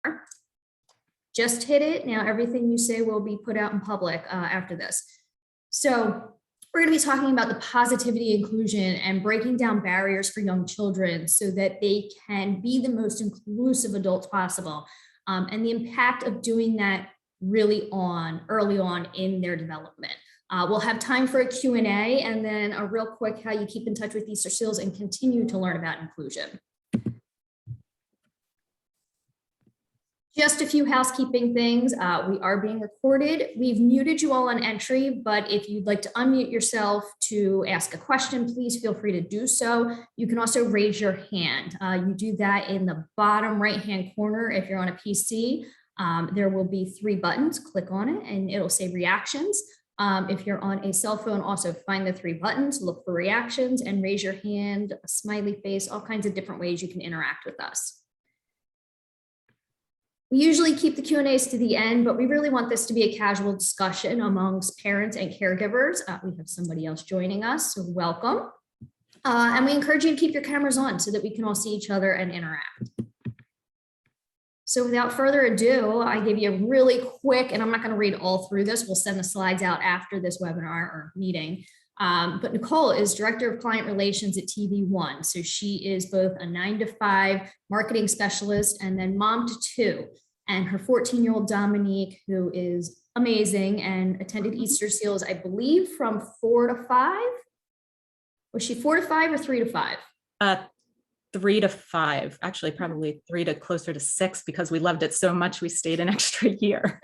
webinar. Just hit it. Now everything you say will be put out in public after this. So we're going to be talking about the positivity, inclusion, and breaking down barriers for young children so that they can be the most inclusive adults possible, and the impact of doing that really early on in their development. We'll have time for a Q&A, and then a real quick how you keep in touch with Easter Seals and continue to learn about inclusion. Just a few housekeeping things. We are being recorded. We've muted you all on entry, but if you'd like to unmute yourself to ask a question, please feel free to do so. You can also raise your hand. You do that in the bottom right-hand corner. If you're on a PC, there will be 3 buttons. Click on it and it'll say reactions. If you're on a cell phone, also find the 3 buttons, look for reactions and raise your hand, a smiley face, all kinds of different ways you can interact with us. We usually keep the Q&As to the end, but we really want this to be a casual discussion amongst parents and caregivers. We have somebody else joining us, so welcome. And we encourage you to keep your cameras on so that we can all see each other and interact. So without further ado, I give you a really quick, and I'm not going to read all through this. We'll send the slides out after this webinar or meeting. But Nicole is Director of Client Relations at TV1. So she is both a 9-to-5 marketing specialist and then mom to 2. And her 14-year-old Dominique, who is amazing and attended Easter Seals, I believe, from 4 to 5. Was she 4 to 5 or 3 to 5? 3 to 5, actually, probably 3 to closer to 6, because we loved it so much we stayed an extra year.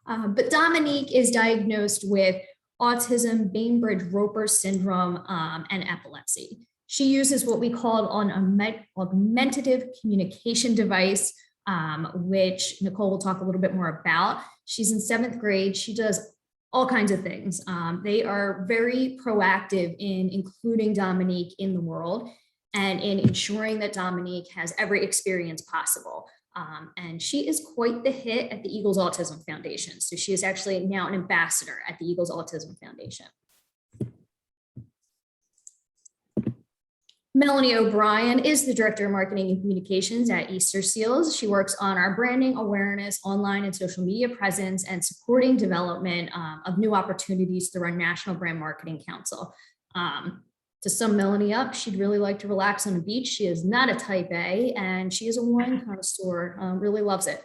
But Dominique is diagnosed with autism, Bainbridge-Roper syndrome, and epilepsy. She uses what we call an augmentative communication device, which Nicole will talk a little bit more about. She's in 7th grade. She does all kinds of things. They are very proactive in including Dominique in the world and in ensuring that Dominique has every experience possible. And she is quite the hit at the Eagles Autism Foundation. So she is actually now an ambassador at the Eagles Autism Foundation. Melanie O'Brien is the Director of Marketing and Communications at Easter Seals. She works on our branding, awareness, online and social media presence, and supporting development of new opportunities through our National Brand Marketing Council. To sum Melanie up, she'd really like to relax on the beach. She is not a type A, and she is a wine connoisseur, really loves it.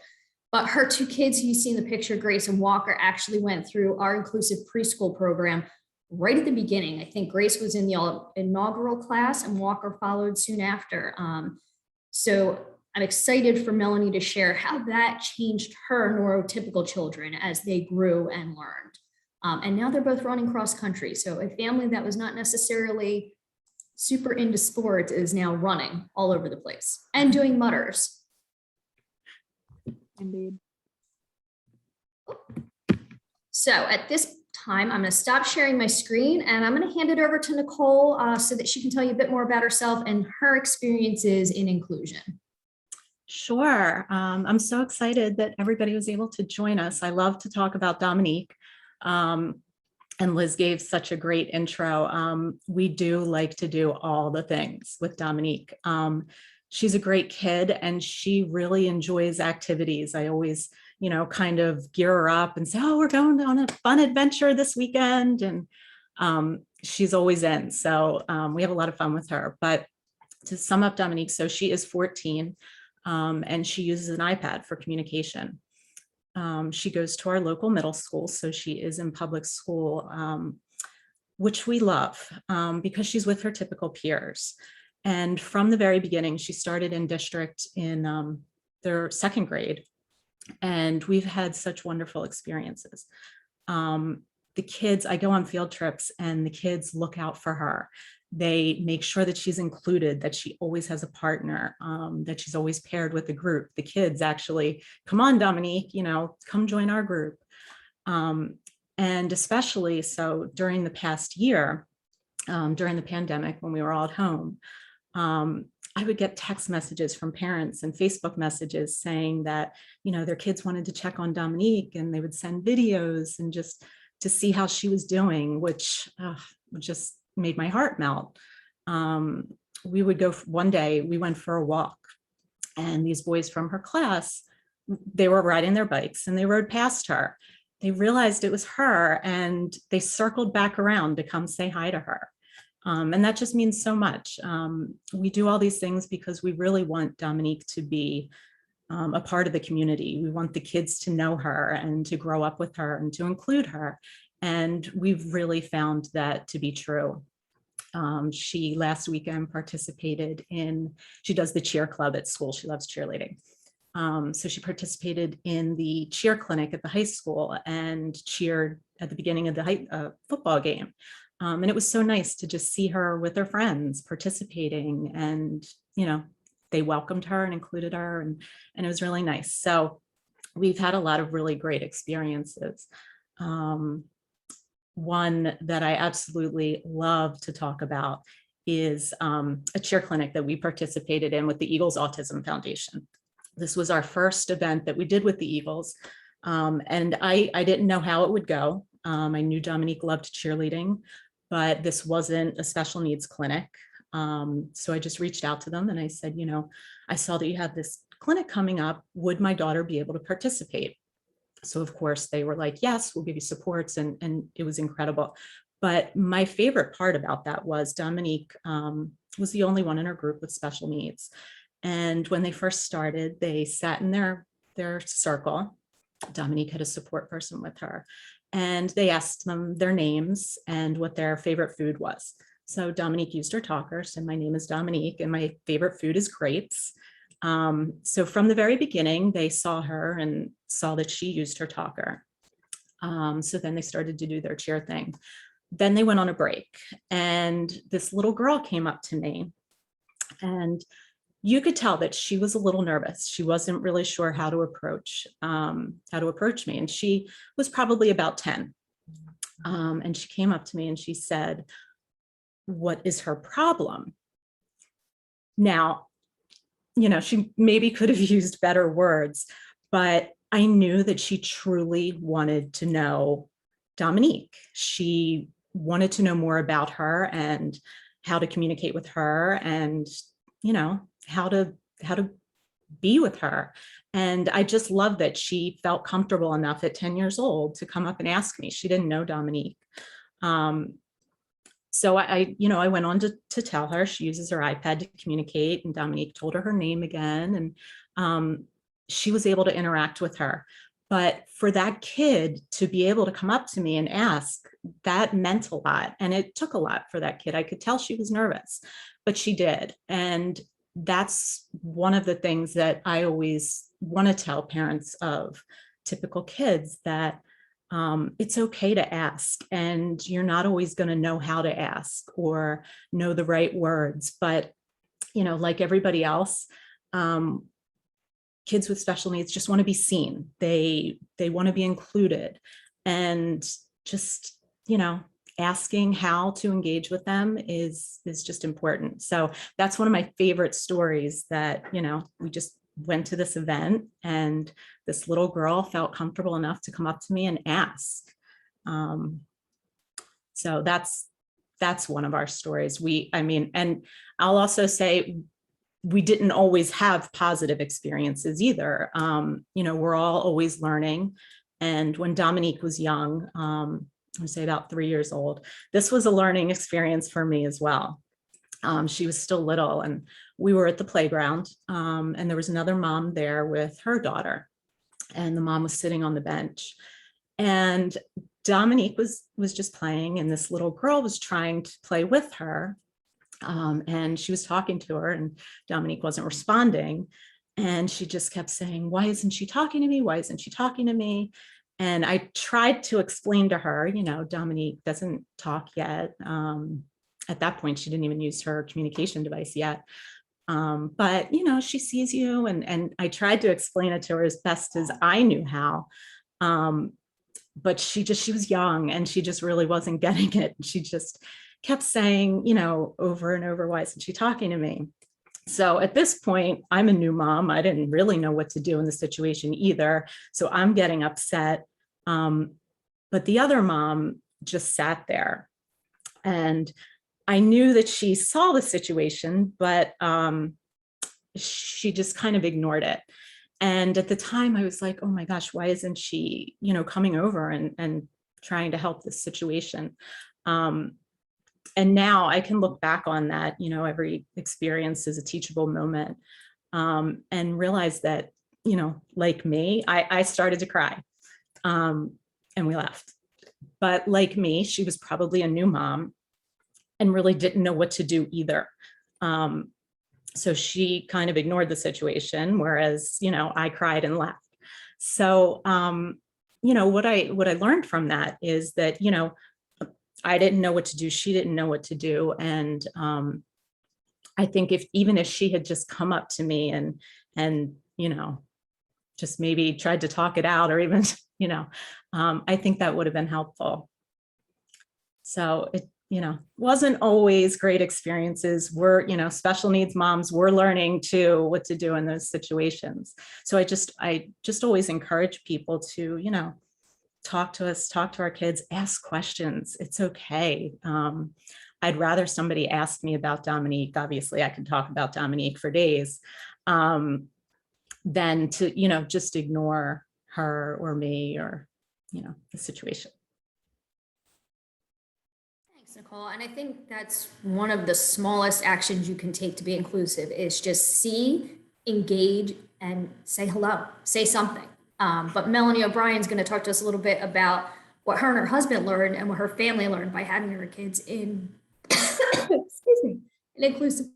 But her 2 kids you see in the picture, Grace and Walker, actually went through our inclusive preschool program right at the beginning. I think Grace was in the inaugural class and Walker followed soon after. So I'm excited for Melanie to share how that changed her neurotypical children as they grew and learned. And now they're both running cross country. So a family that was not necessarily super into sports is now running all over the place and doing mutters. Indeed. So at this time, I'm going to stop sharing my screen and I'm going to hand it over to Nicole so that she can tell you a bit more about herself and her experiences in inclusion. Sure. I'm so excited that everybody was able to join us. I love to talk about Dominique. And Liz gave such a great intro. We do like to do all the things with Dominique. She's a great kid and she really enjoys activities. I always, kind of gear her up and say, oh, we're going on a fun adventure this weekend. And she's always in. So we have a lot of fun with her. But to sum up Dominique, so she is 14 and she uses an iPad for communication. She goes to our local middle school, so she is in public school, which we love because she's with her typical peers. And from the very beginning, she started in district in their 2nd grade, and we've had such wonderful experiences. The kids, I go on field trips and the kids look out for her. They make sure that she's included, that she always has a partner, that she's always paired with the group. The kids actually, come on, Dominique, come join our group. And especially so during the past year, during the pandemic, when we were all at home, I would get text messages from parents and Facebook messages saying that, their kids wanted to check on Dominique and they would send videos and just to see how she was doing, which just made my heart melt. We would go one day, we went for a walk And these boys from her class, they were riding their bikes and they rode past her. They realized it was her and they circled back around to come say hi to her. And that just means so much. We do all these things because we really want Dominique to be a part of the community. We want the kids to know her and to grow up with her and to include her. And we've really found that to be true. She last weekend participated in, she does the cheer club at school. She loves cheerleading. So she participated in the cheer clinic at the high school and cheered at the beginning of the football game. And it was so nice to just see her with her friends participating, and, you know, they welcomed her and included her, and it was really nice. So we've had a lot of really great experiences. One that I absolutely love to talk about is a cheer clinic that we participated in with the Eagles Autism Foundation. This was our first event that we did with the Eagles. And I didn't know how it would go. I knew Dominique loved cheerleading, but this wasn't a special needs clinic. So I just reached out to them and I said, you know, I saw that you have this clinic coming up. Would my daughter be able to participate? So of course they were like, yes, we'll give you supports. And it was incredible. But my favorite part about that was Dominique was the only one in her group with special needs. And when they first started, they sat in their circle. Dominique had a support person with her, and they asked them their names and what their favorite food was. So Dominique used her talker, said, my name is Dominique and my favorite food is grapes. So from the very beginning, they saw her and saw that she used her talker. So then they started to do their cheer thing. Then they went on a break, and this little girl came up to me, and you could tell that she was a little nervous. She wasn't really sure how to approach me. And she was probably about 10. And she came up to me and she said, what is her problem? Now, you know, she maybe could have used better words, but I knew that she truly wanted to know Dominique. She wanted to know more about her and how to communicate with her, and, you know, how to be with her. And I just love that she felt comfortable enough at 10 years old to come up and ask me. She didn't know Dominique. So I went on to tell her she uses her iPad to communicate, and Dominique told her name again, and she was able to interact with her. But for that kid to be able to come up to me and ask, that meant a lot. And it took a lot for that kid. I could tell she was nervous, but she did. And that's one of the things that I always want to tell parents of typical kids, that it's okay to ask, and you're not always going to know how to ask or know the right words. But, you know, like everybody else, kids with special needs just want to be seen. They want to be included, and just, you know, asking how to engage with them is just important. So that's one of my favorite stories, that, you know, we just went to this event and this little girl felt comfortable enough to come up to me and ask. So that's one of our stories. And I'll also say, we didn't always have positive experiences either. You know, we're all always learning. And when Dominique was young, I would say about 3 years old, this was a learning experience for me as well. She was still little, and we were at the playground, and there was another mom there with her daughter, and the mom was sitting on the bench, and Dominique was just playing, and this little girl was trying to play with her, and she was talking to her, and Dominique wasn't responding, and she just kept saying, why isn't she talking to me? Why isn't she talking to me? And I tried to explain to her, you know, Dominique doesn't talk yet. At that point, she didn't even use her communication device yet. But, you know, she sees you, and I tried to explain it to her as best as I knew how. But she was young, and she just really wasn't getting it. She just kept saying, you know, over and over, why isn't she talking to me? So at this point, I'm a new mom. I didn't really know what to do in the situation either. So I'm getting upset. But the other mom just sat there, and I knew that she saw the situation, but she just kind of ignored it. And at the time I was like, oh my gosh, why isn't she, coming over and trying to help this situation? And now I can look back on that, every experience is a teachable moment, and realize that, like me, I started to cry, and we left. But like me, she was probably a new mom and really didn't know what to do either. So she kind of ignored the situation, whereas, I cried and left. So, what I learned from that is that, I didn't know what to do. She didn't know what to do. And I think even if she had just come up to me and, just maybe tried to talk it out, or even, I think that would have been helpful. So it, wasn't always great experiences. We're, special needs moms, we're learning too what to do in those situations. So I just always encourage people to, talk to us, talk to our kids, ask questions. It's okay. I'd rather somebody ask me about Dominique. Obviously, I can talk about Dominique for days, than to, just ignore her or me or, the situation. Thanks, Nicole. And I think that's one of the smallest actions you can take to be inclusive is just see, engage, and say hello, say something. But Melanie O'Brien's going to talk to us a little bit about what her and her husband learned and what her family learned by having her kids in, excuse me, an inclusive.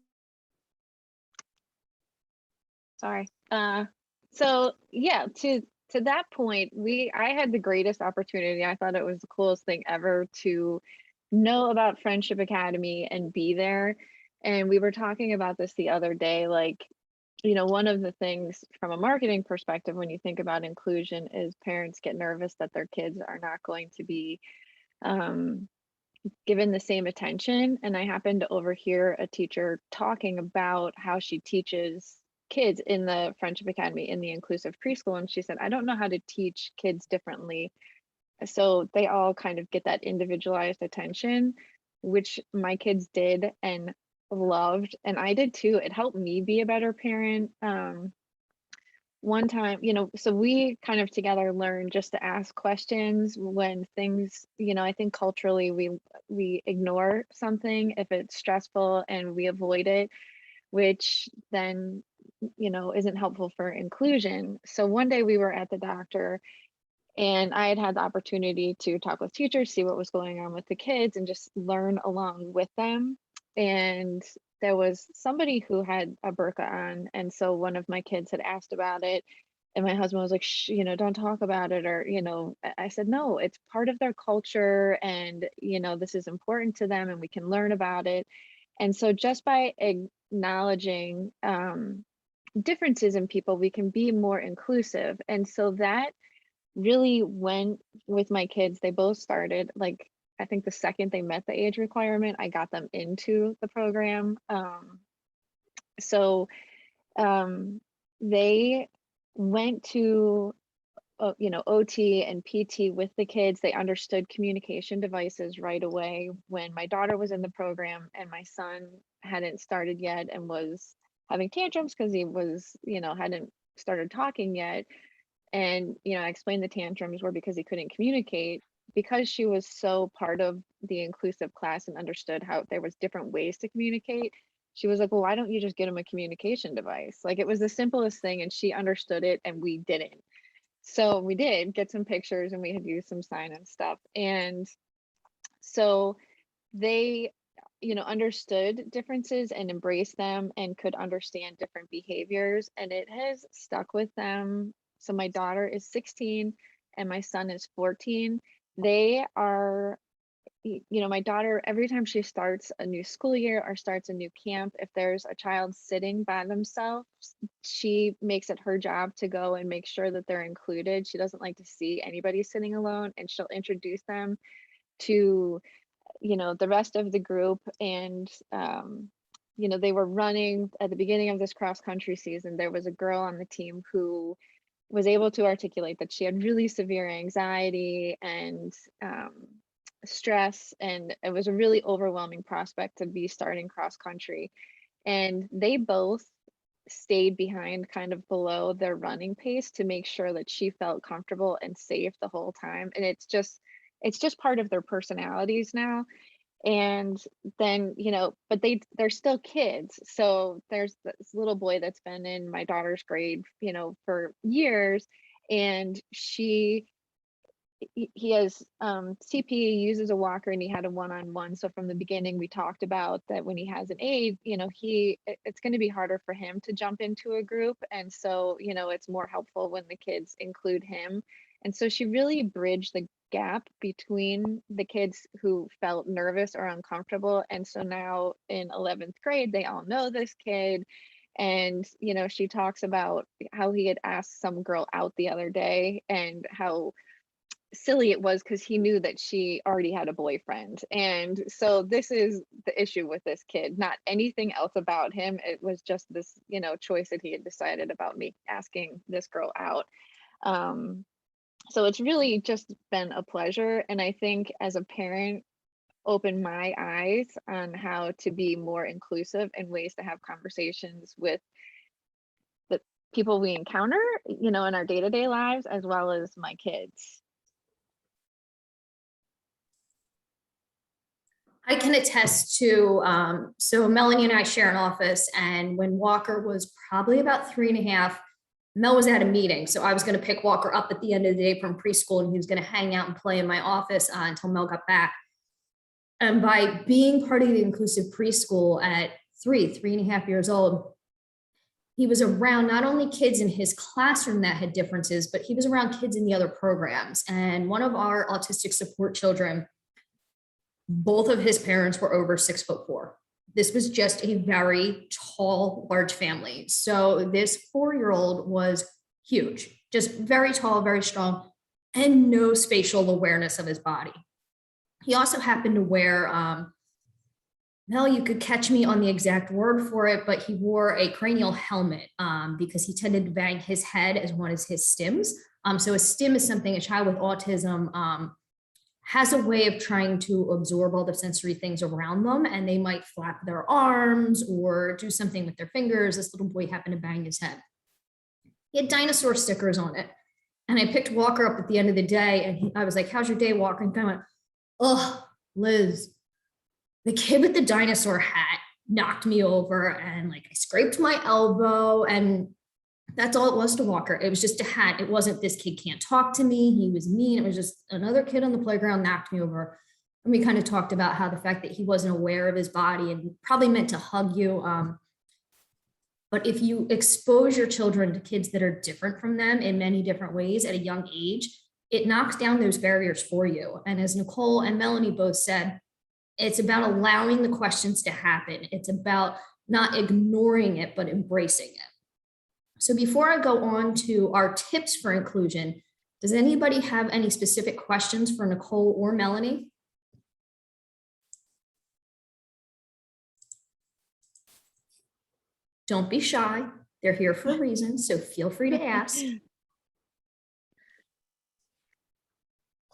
Sorry. So yeah, to that point, I had the greatest opportunity. I thought it was the coolest thing ever to know about Friendship Academy and be there. And we were talking about this the other day, like, one of the things from a marketing perspective, when you think about inclusion, is parents get nervous that their kids are not going to be given the same attention. And I happened to overhear a teacher talking about how she teaches kids in the Friendship Academy in the inclusive preschool. And she said, I don't know how to teach kids differently. So they all kind of get that individualized attention, which my kids did and loved. And I did too. It helped me be a better parent. One time, so we kind of together learned just to ask questions when things, I think culturally we ignore something if it's stressful and we avoid it, which then, isn't helpful for inclusion. So one day we were at the doctor and I had the opportunity to talk with teachers, see what was going on with the kids and just learn along with them. And there was somebody who had a burqa on. And so one of my kids had asked about it. And my husband was like, Shh, don't talk about it. Or, I said, no, it's part of their culture. And, this is important to them and we can learn about it. And so just by acknowledging differences in people, we can be more inclusive. And so that really went with my kids. They both started, like, I think the second they met the age requirement, I got them into the program. So they went to OT and PT with the kids. They understood communication devices right away when my daughter was in the program and my son hadn't started yet and was having tantrums because he was, hadn't started talking yet. And, I explained the tantrums were because he couldn't communicate. Because she was so part of the inclusive class and understood how there was different ways to communicate, she was like, well, why don't you just get him a communication device? Like, it was the simplest thing and she understood it and we didn't. So we did get some pictures and we had used some sign and stuff. And so they, understood differences and embraced them and could understand different behaviors. And it has stuck with them. So my daughter is 16 and my son is 14. They are, my daughter, every time she starts a new school year or starts a new camp, if there's a child sitting by themselves, she makes it her job to go and make sure that they're included. She doesn't like to see anybody sitting alone, and she'll introduce them to, the rest of the group. And, they were running at the beginning of this cross country season. There was a girl on the team who was able to articulate that she had really severe anxiety and stress, and it was a really overwhelming prospect to be starting cross country. And they both stayed behind kind of below their running pace to make sure that she felt comfortable and safe the whole time. And it's just part of their personalities now. And then, but they're still kids. So there's this little boy that's been in my daughter's grade, for years, and he has CP, uses a walker, and he had a one-on-one. So from the beginning, we talked about that when he has an aide, it's going to be harder for him to jump into a group. And so, it's more helpful when the kids include him. And so she really bridged the gap between the kids who felt nervous or uncomfortable. And so now in 11th grade, they all know this kid. And, she talks about how he had asked some girl out the other day and how silly it was because he knew that she already had a boyfriend. And so this is the issue with this kid, not anything else about him. It was just this, choice that he had decided about me asking this girl out. So it's really just been a pleasure. And I think as a parent, opened my eyes on how to be more inclusive and ways to have conversations with the people we encounter, in our day-to-day lives, as well as my kids. I can attest to, so Melanie and I share an office, and when Walker was probably about 3.5, Mel was at a meeting. So I was going to pick Walker up at the end of the day from preschool, and he was going to hang out and play in my office until Mel got back. And by being part of the inclusive preschool at 3.5 years old, he was around not only kids in his classroom that had differences, but he was around kids in the other programs. And one of our autistic support children, both of his parents were over 6'4". This was just a very tall, large family. So this 4-year-old was huge, just very tall, very strong, and no spatial awareness of his body. He also happened to wear, Mel, you could catch me on the exact word for it, but he wore a cranial helmet because he tended to bang his head as one of his stims. So a stim is something a child with autism has a way of trying to absorb all the sensory things around them, and they might flap their arms or do something with their fingers. This little boy happened to bang his head. He had dinosaur stickers on it. And I picked Walker up at the end of the day, and I was like, how's your day, Walker? And he kind of went, oh, Liz, the kid with the dinosaur hat knocked me over, and like I scraped my elbow, and that's all it was to Walker. It was just a hat. It wasn't this kid can't talk to me. He was mean. It was just another kid on the playground knocked me over. And we kind of talked about how the fact that he wasn't aware of his body and probably meant to hug you. But if you expose your children to kids that are different from them in many different ways at a young age, it knocks down those barriers for you. And as Nicole and Melanie both said, it's about allowing the questions to happen. It's about not ignoring it, but embracing it. So before I go on to our tips for inclusion, does anybody have any specific questions for Nicole or Melanie? Don't be shy. They're here for a reason, so feel free to ask.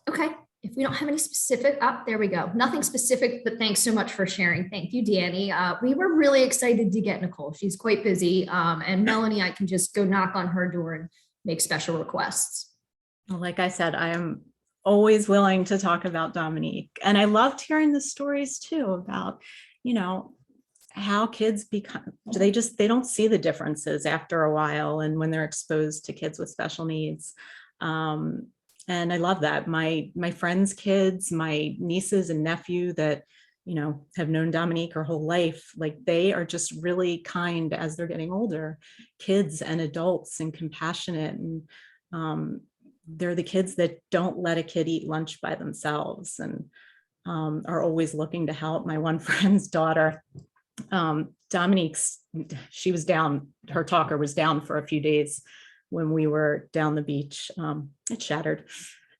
Okay, if we don't have any specific, there we go. Nothing specific, but thanks so much for sharing. Thank you, Danny. We were really excited to get Nicole. She's quite busy. And Melanie, I can just go knock on her door and make special requests. Well, like I said, I am always willing to talk about Dominique. And I loved hearing the stories too about, how kids become, they don't see the differences after a while and when they're exposed to kids with special needs. And I love that. My friends' kids, my nieces and nephew that, have known Dominique her whole life, like they are just really kind as they're getting older, kids and adults, and compassionate. And they're the kids that don't let a kid eat lunch by themselves and are always looking to help. My one friend's daughter, Dominique's, she was down, her talker was down for a few days when we were down the beach. It shattered.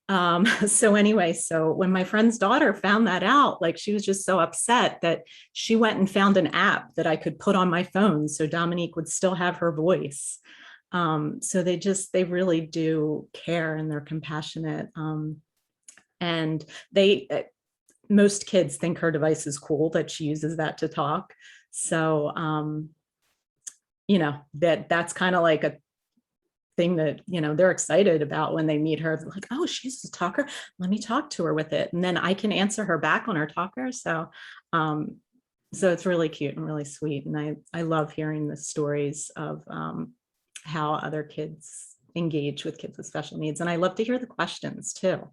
So anyway, so when my friend's daughter found that out, like she was just so upset that she went and found an app that I could put on my phone so Dominique would still have her voice. So they really do care, and they're compassionate. And most kids think her device is cool, that she uses that to talk. So that's kind of like a thing that, they're excited about when they meet her. They're like, oh, she's a talker. Let me talk to her with it. And then I can answer her back on her talker. So it's really cute and really sweet. And I love hearing the stories of how other kids engage with kids with special needs. And I love to hear the questions too.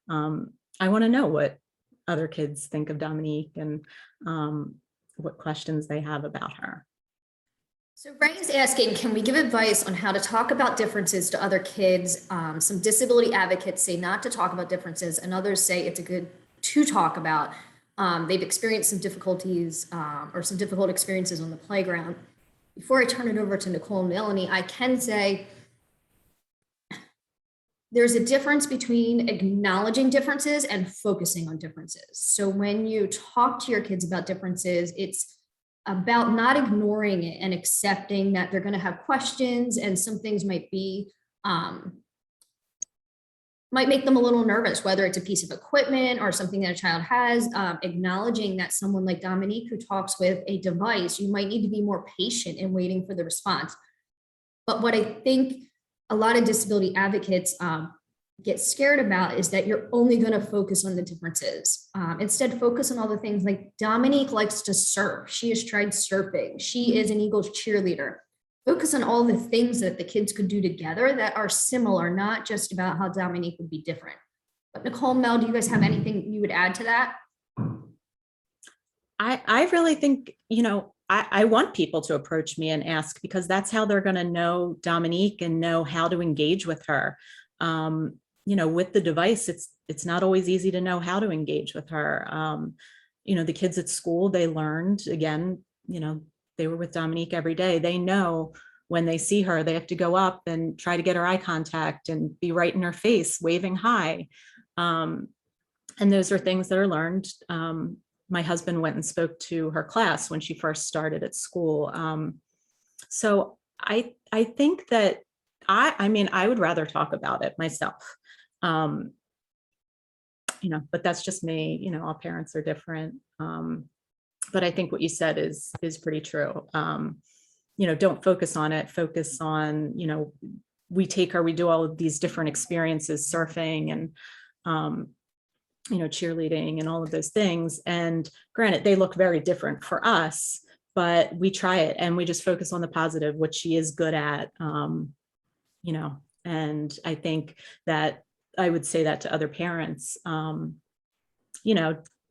I want to know what other kids think of Dominique and what questions they have about her. So Ray is asking, can we give advice on how to talk about differences to other kids? Some disability advocates say not to talk about differences, and others say it's a good to talk about. They've experienced some difficulties or some difficult experiences on the playground. Before I turn it over to Nicole and Melanie, I can say there's a difference between acknowledging differences and focusing on differences. So when you talk to your kids about differences, it's about not ignoring it and accepting that they're going to have questions, and some things might make them a little nervous, whether it's a piece of equipment or something that a child has. Acknowledging that someone like Dominique, who talks with a device, you might need to be more patient in waiting for the response. But what I think a lot of disability advocates get scared about is that you're only going to focus on the differences. Instead, focus on all the things. Like Dominique likes to surf. She has tried surfing. She is an Eagles cheerleader. Focus on all the things that the kids could do together that are similar, not just about how Dominique would be different. But Nicole, Mel, do you guys have anything you would add to that? I really think, I want people to approach me and ask, because that's how they're going to know Dominique and know how to engage with her. With the device, it's not always easy to know how to engage with her. The kids at school, they learned, again, they were with Dominique every day. They know when they see her, they have to go up and try to get her eye contact and be right in her face, waving hi. And those are things that are learned. My husband went and spoke to her class when she first started at school. So I think that I would rather talk about it myself. But that's just me. All parents are different. But I think what you said is pretty true. Don't focus on it. Focus on, we do all of these different experiences, surfing and, cheerleading and all of those things. And granted, they look very different for us, but we try it and we just focus on the positive, what she is good at, and I think that I would say that to other parents,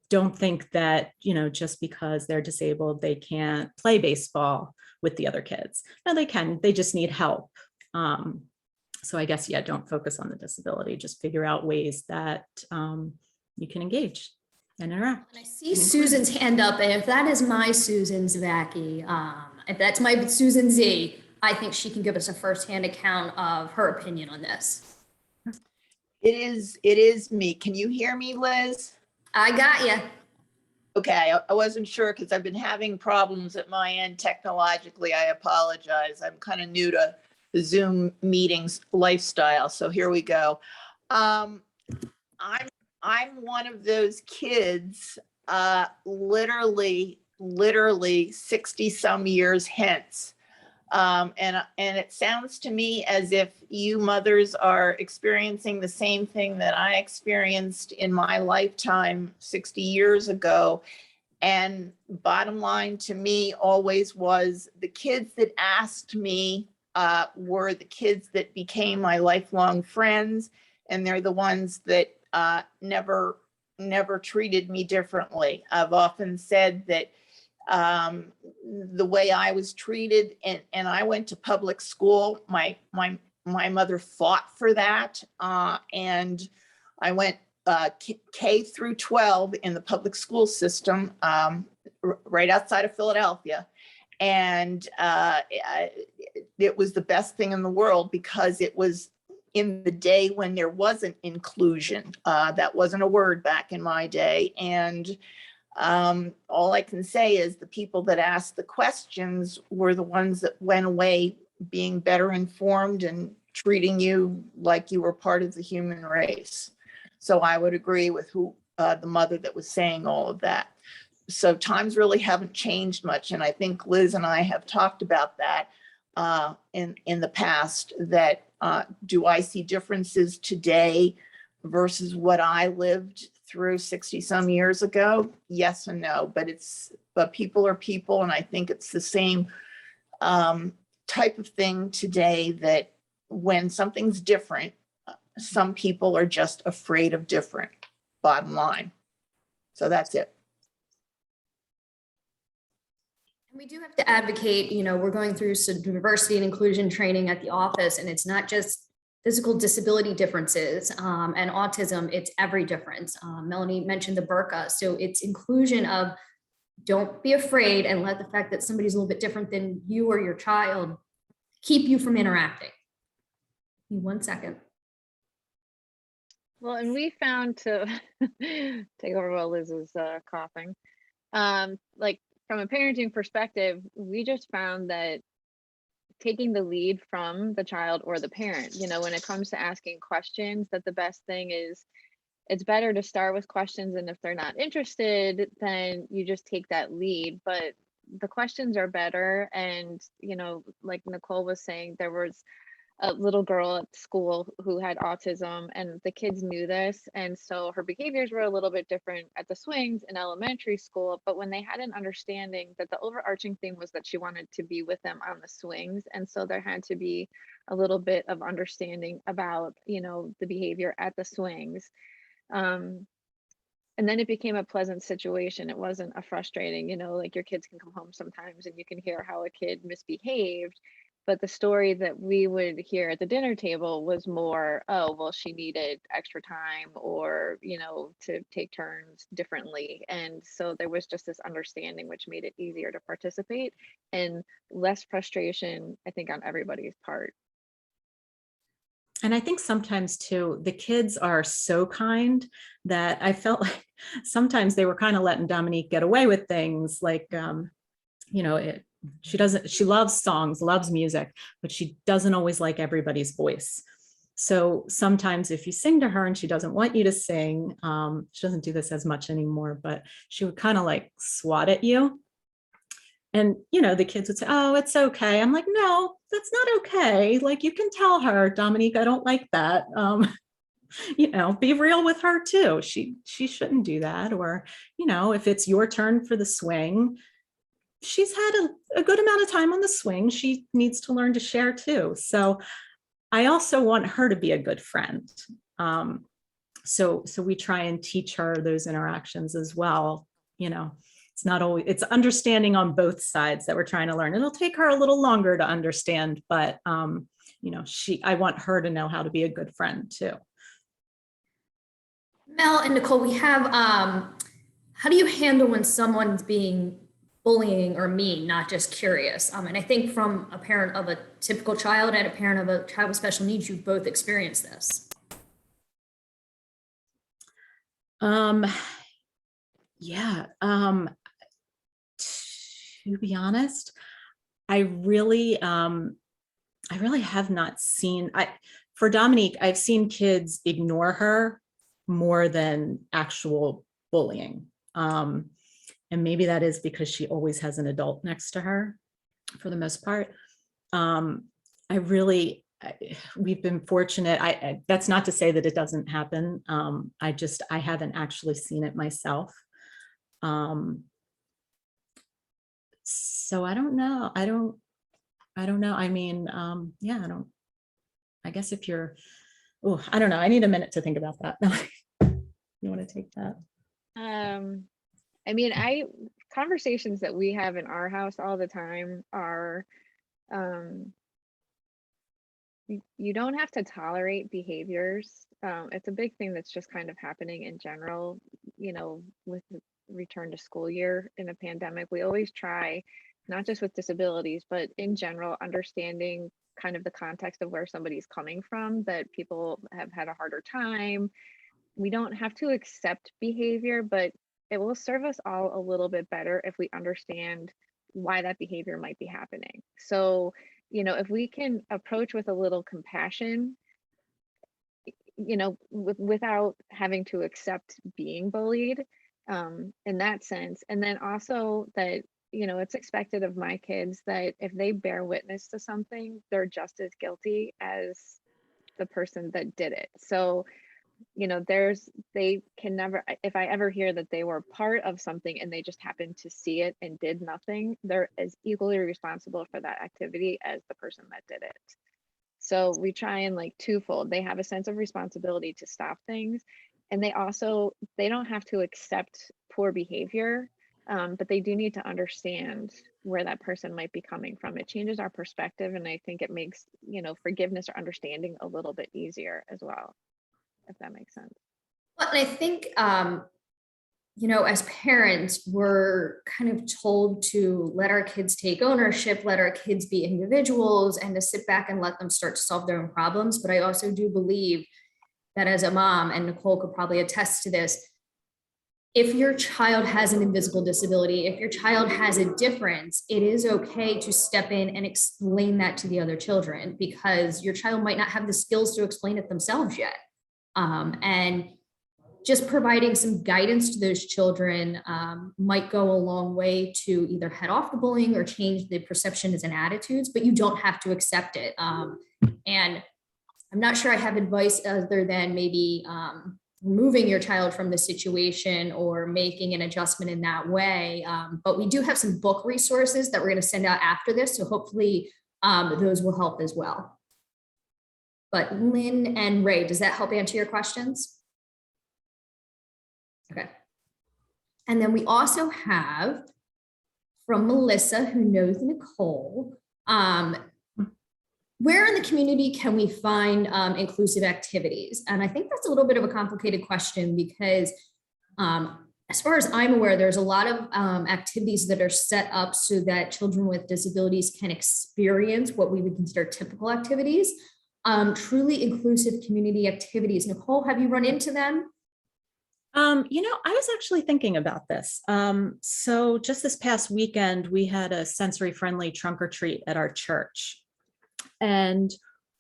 don't think that, just because they're disabled, they can't play baseball with the other kids. No, they can, they just need help. So I guess, don't focus on the disability, just figure out ways that you can engage and interact. And I see Susan's hand up, and if that is my Susan Zvacki, if that's my Susan Z, I think she can give us a firsthand account of her opinion on this. It is me. Can you hear me, Liz? I got you. Okay, I wasn't sure because I've been having problems at my end technologically. I apologize. I'm kind of new to the Zoom meetings lifestyle, so here we go. I'm one of those kids, literally 60 some years hence. And it sounds to me as if you mothers are experiencing the same thing that I experienced in my lifetime 60 years ago. And bottom line to me always was the kids that asked me were the kids that became my lifelong friends. And they're the ones that never treated me differently. I've often said that the way I was treated, and I went to public school. My mother fought for that, and I went K through 12 in the public school system, right outside of Philadelphia, and it was the best thing in the world because it was in the day when there wasn't inclusion. That wasn't a word back in my day, and all I can say is the people that asked the questions were the ones that went away being better informed and treating you like you were part of the human race. So I would agree with the mother that was saying all of that. So times really haven't changed much. And I think Liz and I have talked about that. in the past that do I see differences today versus what I lived through 60 some years ago? Yes and no, but people are people, and I think it's the same type of thing today, that when something's different, some people are just afraid of different, bottom line. So that's it. We do have to advocate, we're going through some diversity and inclusion training at the office, and it's not just physical disability differences and autism, it's every difference. Melanie mentioned the burqa. So it's inclusion of, don't be afraid and let the fact that somebody's a little bit different than you or your child keep you from interacting. Give me 1 second. Well, and we found to take over while Liz is coughing. Like from a parenting perspective, we just found that taking the lead from the child or the parent, when it comes to asking questions, that the best thing is, it's better to start with questions, and if they're not interested, then you just take that lead. But the questions are better. And, like Nicole was saying, there was a little girl at school who had autism, and the kids knew this. And so her behaviors were a little bit different at the swings in elementary school. But when they had an understanding that the overarching thing was that she wanted to be with them on the swings. And so there had to be a little bit of understanding about, the behavior at the swings. And then it became a pleasant situation. It wasn't a frustrating, like your kids can come home sometimes and you can hear how a kid misbehaved. But the story that we would hear at the dinner table was more, oh, well, she needed extra time, or, to take turns differently. And so there was just this understanding, which made it easier to participate and less frustration, I think, on everybody's part. And I think sometimes too, the kids are so kind that I felt like sometimes they were kind of letting Dominique get away with things like, she loves songs, loves music, but she doesn't always like everybody's voice. So sometimes if you sing to her and she doesn't want you to sing, she doesn't do this as much anymore, but she would kind of like swat at you. And, the kids would say, oh, it's okay. I'm like, no, that's not okay. Like, you can tell her, Dominique, I don't like that. Be real with her too. She shouldn't do that. Or, if it's your turn for the swing, she's had a good amount of time on the swing. She needs to learn to share too. So I also want her to be a good friend. So we try and teach her those interactions as well. It's not always, it's understanding on both sides that we're trying to learn. It'll take her a little longer to understand, but I want her to know how to be a good friend too. Mel and Nicole, we have, how do you handle when someone's being bullying or mean, not just curious? And I think from a parent of a typical child and a parent of a child with special needs, you've both experienced this. Yeah. To be honest, I really have not seen, for Dominique, I've seen kids ignore her more than actual bullying. And maybe that is because she always has an adult next to her for the most part. We've been fortunate. That's not to say that it doesn't happen. I haven't actually seen it myself. So I don't know. I don't know. I mean, I guess if you're, I don't know. I need a minute to think about that. You want to take that? I mean, conversations that we have in our house all the time are, you don't have to tolerate behaviors. It's a big thing that's just kind of happening in general, with the return to school year in a pandemic. We always try, not just with disabilities, but in general, understanding kind of the context of where somebody's coming from, that people have had a harder time. We don't have to accept behavior, but it will serve us all a little bit better if we understand why that behavior might be happening. So, if we can approach with a little compassion, without having to accept being bullied, in that sense. And then also that, it's expected of my kids that if they bear witness to something, they're just as guilty as the person that did it. So, they can never, if I ever hear that they were part of something and they just happened to see it and did nothing, they're as equally responsible for that activity as the person that did it. So we try and like twofold. They have a sense of responsibility to stop things. And they don't have to accept poor behavior, but they do need to understand where that person might be coming from. It changes our perspective. And I think it makes, forgiveness or understanding a little bit easier as well, if that makes sense. Well, and I think, as parents, we're kind of told to let our kids take ownership, let our kids be individuals, and to sit back and let them start to solve their own problems. But I also do believe that as a mom, and Nicole could probably attest to this, if your child has an invisible disability, if your child has a difference, it is okay to step in and explain that to the other children, because your child might not have the skills to explain it themselves yet. And just providing some guidance to those children might go a long way to either head off the bullying or change the perceptions and attitudes, but you don't have to accept it. And I'm not sure I have advice other than maybe removing your child from the situation or making an adjustment in that way. But we do have some book resources that we're going to send out after this. So hopefully those will help as well. But Lynn and Ray, does that help answer your questions? Okay. And then we also have from Melissa, who knows Nicole, where in the community can we find inclusive activities? And I think that's a little bit of a complicated question because as far as I'm aware, there's a lot of activities that are set up so that children with disabilities can experience what we would consider typical activities, truly inclusive community activities. Nicole, have you run into them? I was actually thinking about this. So just this past weekend, we had a sensory friendly trunk or treat at our church. And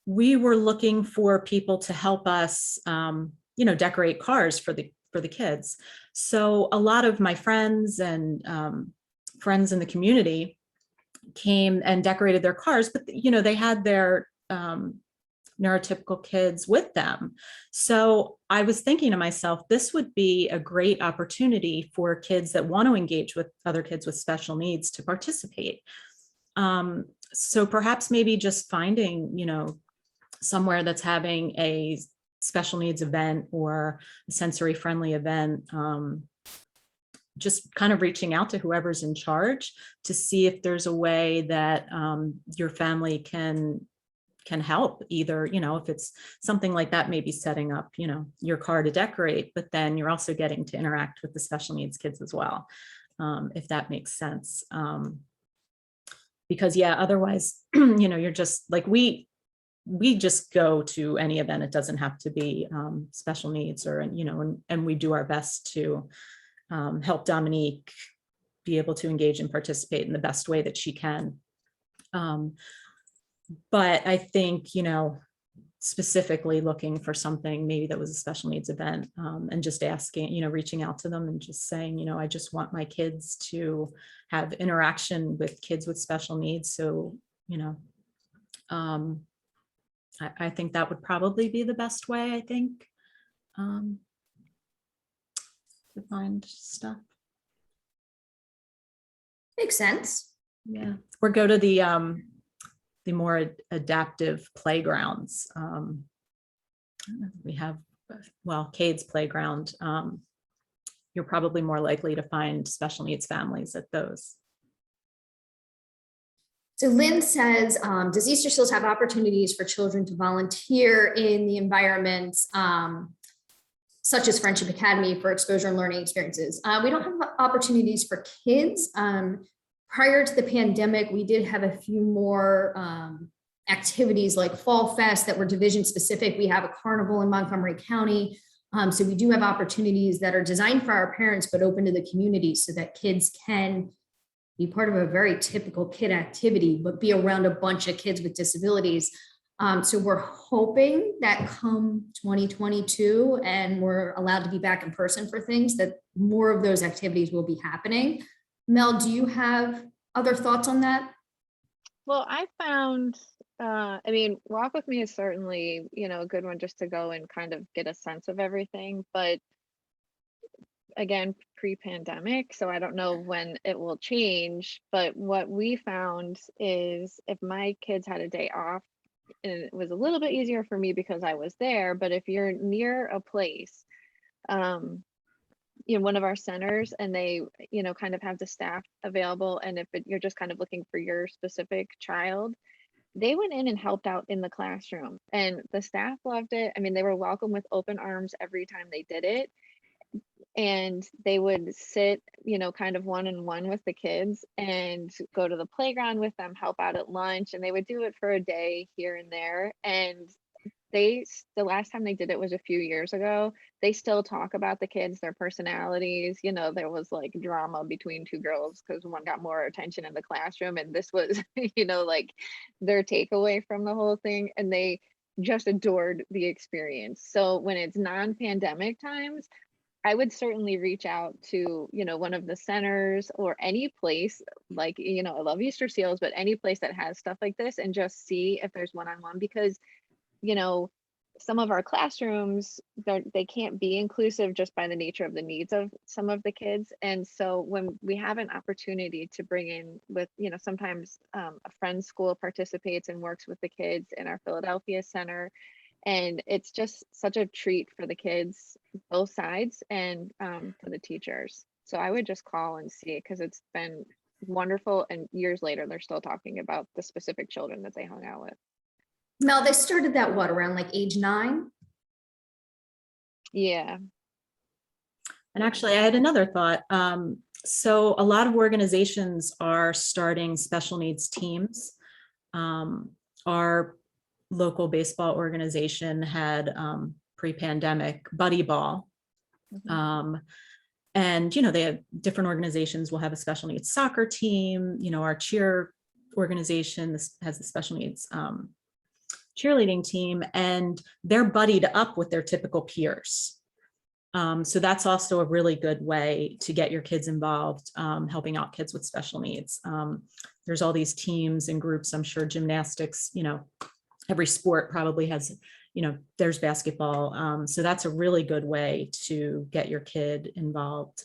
we were looking for people to help us, decorate cars for the kids. So a lot of my friends and friends in the community came and decorated their cars, but they had their neurotypical kids with them. So I was thinking to myself, this would be a great opportunity for kids that want to engage with other kids with special needs to participate. So perhaps maybe just finding, somewhere that's having a special needs event or a sensory friendly event, just kind of reaching out to whoever's in charge to see if there's a way that your family can help, either, if it's something like that, maybe setting up, your car to decorate, but then you're also getting to interact with the special needs kids as well, if that makes sense. Because otherwise, you're just like, we just go to any event. It doesn't have to be special needs or, and we do our best to help Dominique be able to engage and participate in the best way that she can. But I think, specifically looking for something maybe that was a special needs event, and just asking, reaching out to them and just saying, I just want my kids to have interaction with kids with special needs. So, I think that would probably be the best way, I think, to find stuff. Makes sense. Yeah. Or go to the more adaptive playgrounds. We have, Cade's playground. You're probably more likely to find special needs families at those. So Lynn says, does Easter Seals have opportunities for children to volunteer in the environments such as Friendship Academy for exposure and learning experiences? We don't have opportunities for kids. Prior to the pandemic, we did have a few more activities like Fall Fest that were division specific. We have a carnival in Montgomery County. So we do have opportunities that are designed for our parents, but open to the community so that kids can be part of a very typical kid activity, but be around a bunch of kids with disabilities. So we're hoping that come 2022 and we're allowed to be back in person for things, that more of those activities will be happening. Mel, do you have Other thoughts on that? Well, I found, I mean, Walk With Me is certainly, a good one just to go and kind of get a sense of everything. But again, pre-pandemic, so I don't know when it will change. But what we found is if my kids had a day off, and it was a little bit easier for me because I was there, but if you're near a place, um, one of our centers, and they, kind of have the staff available, and if you're just kind of looking for your specific child, they went in and helped out in the classroom, and the staff loved it. I mean, they were welcome with open arms every time they did it, and they would sit, kind of one-on-one with the kids and go to the playground with them, help out at lunch, and they would do it for a day here and there. And the last time they did it was a few years ago. They still talk about the kids, their personalities. There was like drama between two girls because one got more attention in the classroom, and this was, like their takeaway from the whole thing. And they just adored the experience. So when it's non-pandemic times, I would certainly reach out to, one of the centers or any place, like, I love Easter Seals, but any place that has stuff like this, and just see if there's one-on-one, because, some of our classrooms, they can't be inclusive just by the nature of the needs of some of the kids. And so when we have an opportunity to bring in with, sometimes a friend's school participates and works with the kids in our Philadelphia center, and it's just such a treat for the kids, both sides, and for the teachers. So I would just call and see it, because it's been wonderful, and years later they're still talking about the specific children that they hung out with. Mel, they started that around like age 9? Yeah. And actually, I had another thought. So a lot of organizations are starting special needs teams. Our local baseball organization had pre-pandemic buddy ball. And, they have different organizations will have a special needs soccer team. Our cheer organization has the special needs cheerleading team, and they're buddied up with their typical peers. So that's also a really good way to get your kids involved, helping out kids with special needs. There's all these teams and groups. I'm sure gymnastics, every sport probably has, there's basketball. So that's a really good way to get your kid involved,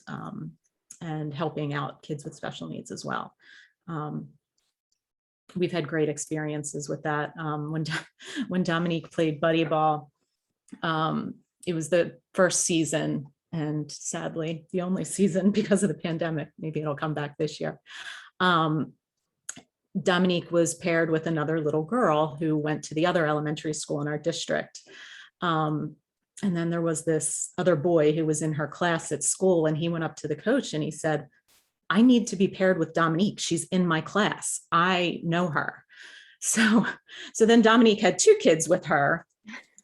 and helping out kids with special needs as well. We've had great experiences with that. When Dominique played buddy ball, it was the first season, and sadly the only season because of the pandemic. Maybe it'll come back this year. Dominique was paired with another little girl who went to the other elementary school in our district. And then there was this other boy who was in her class at school, and he went up to the coach and he said, "I need to be paired with Dominique. She's in my class. I know her." So then Dominique had 2 kids with her,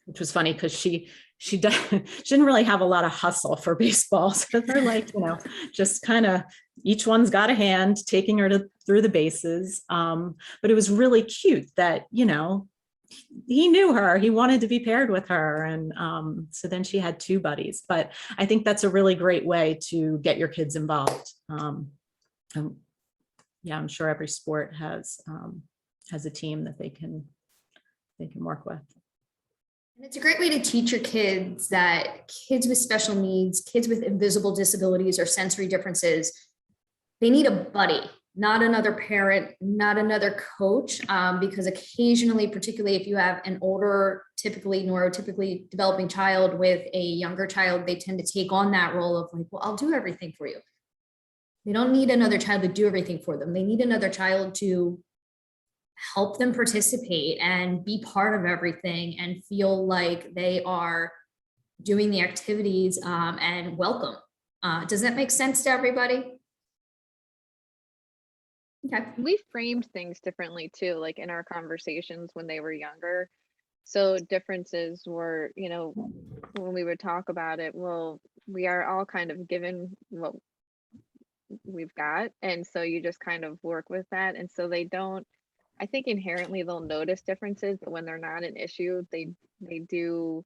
which was funny because she didn't really have a lot of hustle for baseball. So they're like, just kind of, each one's got a hand taking her through the bases. But it was really cute that, he knew her, he wanted to be paired with her. And so then she had 2 buddies. But I think that's a really great way to get your kids involved. Yeah, I'm sure every sport has a team that they can work with. And it's a great way to teach your kids that kids with special needs, kids with invisible disabilities or sensory differences, they need a buddy, not another parent, not another coach, because occasionally, particularly if you have an older, typically neurotypically developing child with a younger child, they tend to take on that role of like, well, I'll do everything for you. They don't need another child to do everything for them. They need another child to help them participate and be part of everything and feel like they are doing the activities and welcome. Does that make sense to everybody? Okay. We framed things differently too, like in our conversations when they were younger. So differences were, when we would talk about it, well, we are all kind of given what we've got. And so you just kind of work with that. And so they don't, I think inherently they'll notice differences, but when they're not an issue, they do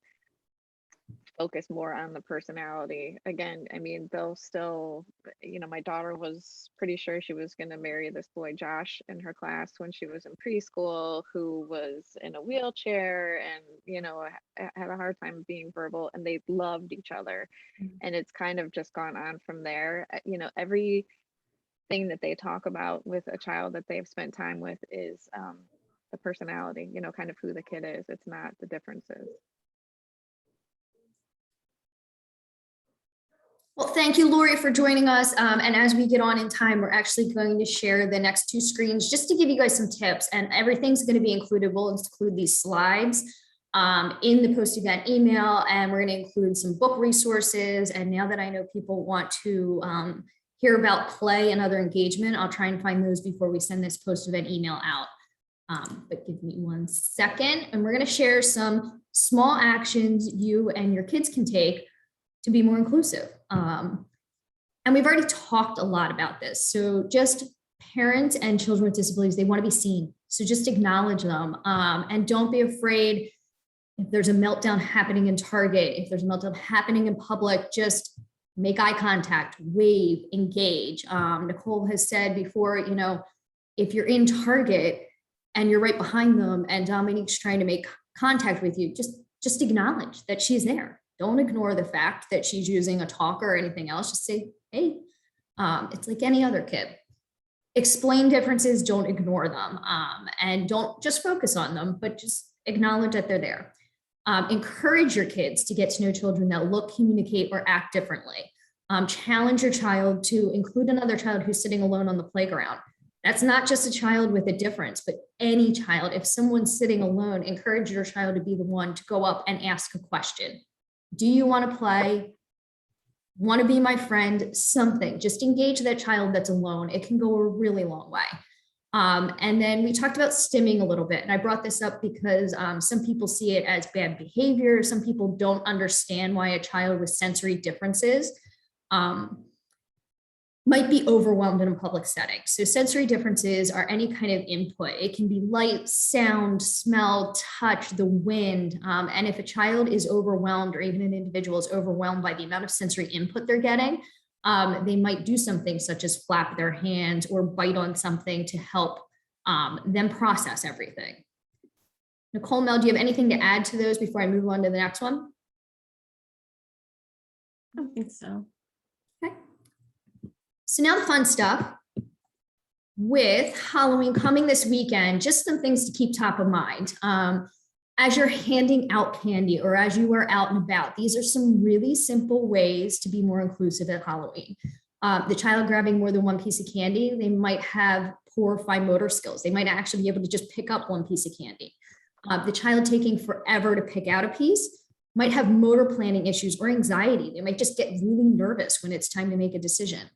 focus more on the personality. Again, I mean, they'll still, my daughter was pretty sure she was going to marry this boy, Josh, in her class when she was in preschool, who was in a wheelchair and, had a hard time being verbal, and they loved each other. And it's kind of just gone on from there. Every thing that they talk about with a child that they've spent time with is the personality, kind of who the kid is. It's not the differences. Well, thank you, Lori, for joining us. And as we get on in time, we're actually going to share the next 2 screens just to give you guys some tips, and everything's going to be included. We'll include these slides in the post-event email, and we're going to include some book resources. And now that I know people want to hear about play and other engagement, I'll try and find those before we send this post-event email out. But give me 1 second, and we're going to share some small actions you and your kids can take to be more inclusive. And we've already talked a lot about this. So just parents and children with disabilities, they want to be seen. So just acknowledge them, and don't be afraid if there's a meltdown happening in Target, if there's a meltdown happening in public, just make eye contact, wave, engage. Nicole has said before, if you're in Target and you're right behind them and Dominique's trying to make contact with you, just acknowledge that she's there. Don't ignore the fact that she's using a talker or anything else. Just say, hey, it's like any other kid. Explain differences, don't ignore them. And don't just focus on them, but just acknowledge that they're there. Encourage your kids to get to know children that look, communicate, or act differently. Challenge your child to include another child who's sitting alone on the playground. That's not just a child with a difference, but any child. If someone's sitting alone, encourage your child to be the one to go up and ask a question. Do you want to play? Want to be my friend? Something. Just engage that child that's alone. It can go a really long way. And then we talked about stimming a little bit. And I brought this up because some people see it as bad behavior. Some people don't understand why a child with sensory differences might be overwhelmed in a public setting. So sensory differences are any kind of input. It can be light, sound, smell, touch, the wind. And if a child is overwhelmed, or even an individual is overwhelmed by the amount of sensory input they're getting, they might do something such as flap their hands or bite on something to help them process everything. Nicole, Mel, do you have anything to add to those before I move on to the next one? I don't think so. Okay. So now the fun stuff. With Halloween coming this weekend, just some things to keep top of mind. As you're handing out candy or as you are out and about, these are some really simple ways to be more inclusive at Halloween. The child grabbing more than 1 piece of candy, they might have poor fine motor skills. They might actually be able to just pick up 1 piece of candy. The child taking forever to pick out a piece might have motor planning issues or anxiety. They might just get really nervous when it's time to make a decision.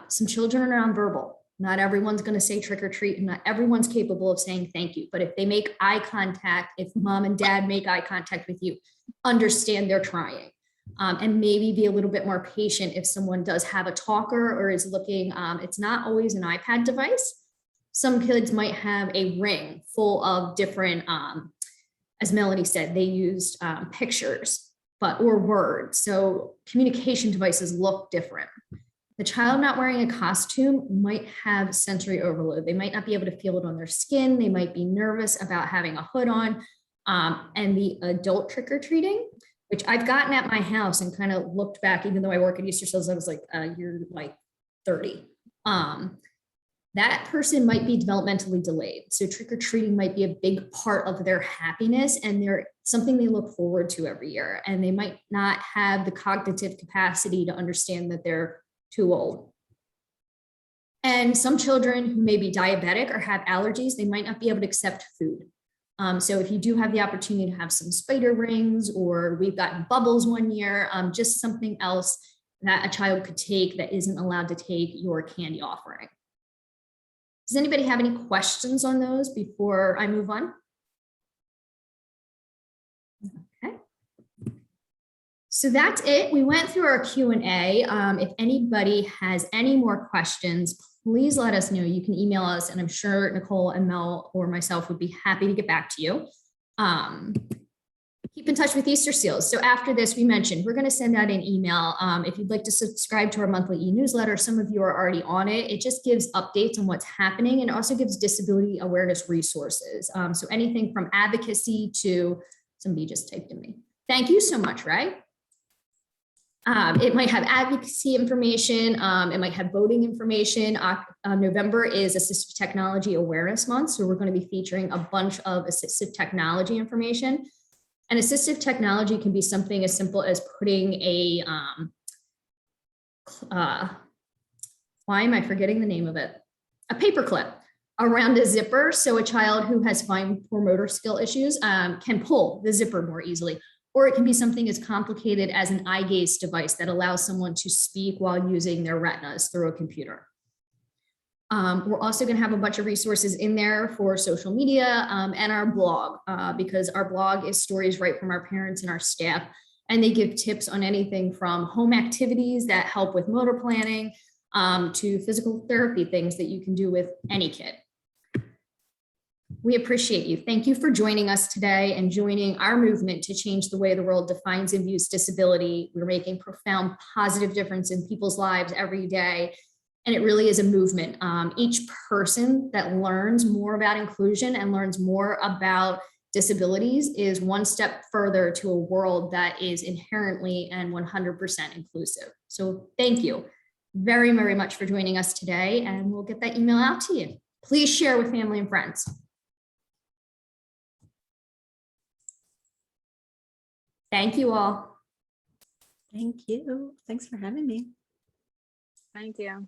Some children are nonverbal. Not everyone's going to say trick or treat, and not everyone's capable of saying thank you. But if they make eye contact, if mom and dad make eye contact with you, understand they're trying. And maybe be a little bit more patient if someone does have a talker or is looking, it's not always an iPad device. Some kids might have a ring full of different, as Melanie said, they used pictures or words. So communication devices look different. The child not wearing a costume might have sensory overload. They might not be able to feel it on their skin. They might be nervous about having a hood on. And the adult trick-or-treating, which I've gotten at my house and kind of looked back, even though I work at Easter Seals, I was like, you're like 30. That person might be developmentally delayed. So trick-or-treating might be a big part of their happiness, and they're something they look forward to every year. And they might not have the cognitive capacity to understand that they're too old. And some children who may be diabetic or have allergies, they might not be able to accept food. So if you do have the opportunity to have some spider rings, or we've gotten bubbles one year, just something else that a child could take that isn't allowed to take your candy offering. Does anybody have any questions on those before I move on? Okay. So that's it. We went through our Q&A. If anybody has any more questions, please let us know. You can email us, and I'm sure Nicole and Mel or myself would be happy to get back to you. Keep in touch with Easter Seals. So after this, we mentioned we're going to send out an email. If you'd like to subscribe to our monthly e-newsletter, some of you are already on it. It just gives updates on what's happening and also gives disability awareness resources. So anything from advocacy to, somebody just typed in me. Thank you so much, Ray. It might have advocacy information. It might have voting information. November is Assistive Technology Awareness Month. So we're going to be featuring a bunch of assistive technology information. And assistive technology can be something as simple as putting a, why am I forgetting the name of it? A paper clip around a zipper. So a child who has fine poor motor skill issues can pull the zipper more easily. Or it can be something as complicated as an eye gaze device that allows someone to speak while using their retinas through a computer. We're also going to have a bunch of resources in there for social media and our blog, because our blog is stories right from our parents and our staff, and they give tips on anything from home activities that help with motor planning to physical therapy things that you can do with any kid. We appreciate you. Thank you for joining us today and joining our movement to change the way the world defines and views disability. We're making profound positive difference in people's lives every day. And it really is a movement. Each person that learns more about inclusion and learns more about disabilities is one step further to a world that is inherently and 100% inclusive. So thank you very, very much for joining us today. And we'll get that email out to you. Please share with family and friends. Thank you all. Thank you. Thanks for having me. Thank you.